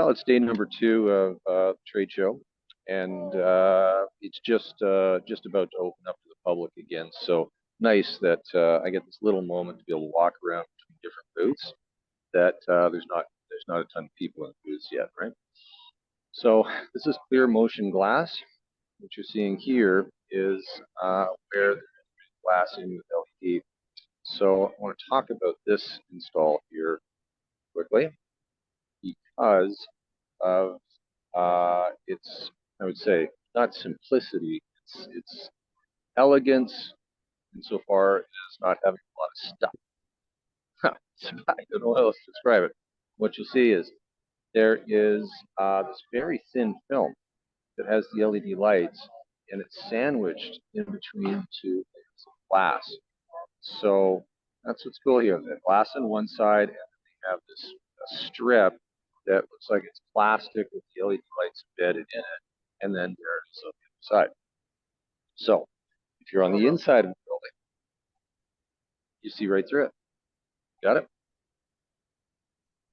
Well, it's day number 2 of the trade show, and it's just about to open up to the public again. So nice that I get this little moment to be able to walk around between different booths. That there's not a ton of people in the booths yet, right? So this is clear motion glass. What you're seeing here is where the glass in with LED. So I want to talk about this install here quickly because of its, I would say, not simplicity, it's elegance insofar as not having a lot of stuff. I don't know how else to describe it. What you'll see is there is this very thin film that has the LED lights, and it's sandwiched in between two layers of glass. So that's what's cool here. The glass on one side, and then they have this strip that looks like it's plastic with the LED lights embedded in it, and then there it is on the other side. So if you're on the inside of the building, you see right through it. Got it?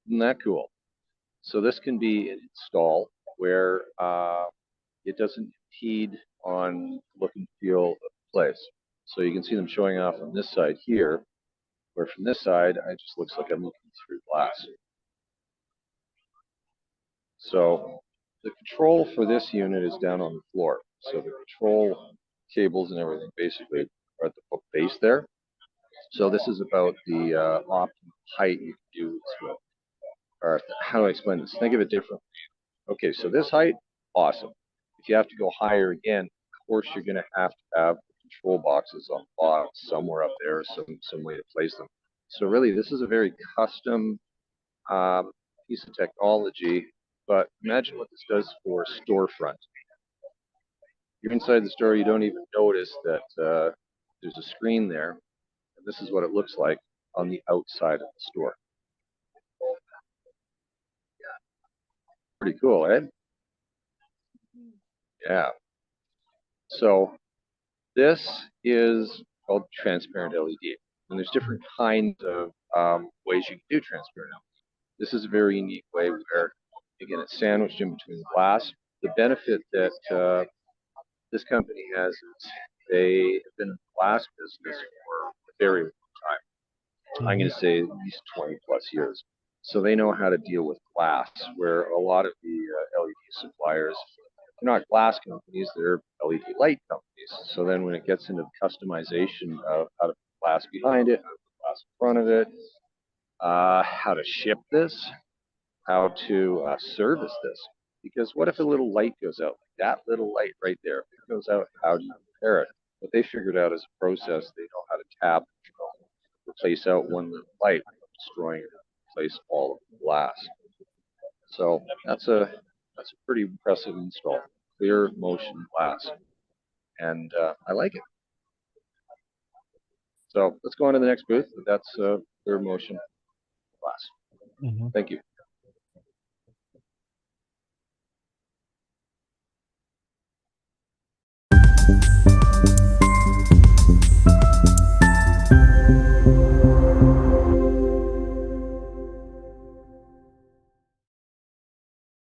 Isn't that cool? So this can be an install where it doesn't impede on look and feel of the place. So you can see them showing off on this side here, where from this side, it just looks like I'm looking through glass. So the control for this unit is down on the floor. So the control cables and everything basically are at the base there. So this is about the optimum height you can do this with. Or how do I explain this? Think of it differently. Okay, so this height, awesome. If you have to go higher again, of course you're going to have control boxes on the bottom somewhere up there, some way to place them. So really, this is a very custom piece of technology. But imagine what this does for a storefront. You're inside the store, you don't even notice that there's a screen there. And this is what it looks like on the outside of the store. Pretty cool, eh? Yeah. So this is called transparent LED. And there's different kinds of ways you can do transparent LED. This is a very unique way where, again, it's sandwiched in between the glass. The benefit that this company has is they have been in the glass business for a very long time. I'm going to say at least 20 plus years. So they know how to deal with glass, where a lot of the LED suppliers, they're not glass companies, they're LED light companies. So then when it gets into the customization of how to put glass behind it, how to put glass in front of it, how to ship this, how to service this. Because what if a little light goes out? Like that little light right there, if it goes out, how do you repair it? What they figured out is a process. They know how to tap, replace out one little light, destroying it, replace all of the glass. So that's a pretty impressive install. Clear motion glass, and I like it. So let's go on to the next booth. That's clear motion glass. Thank you.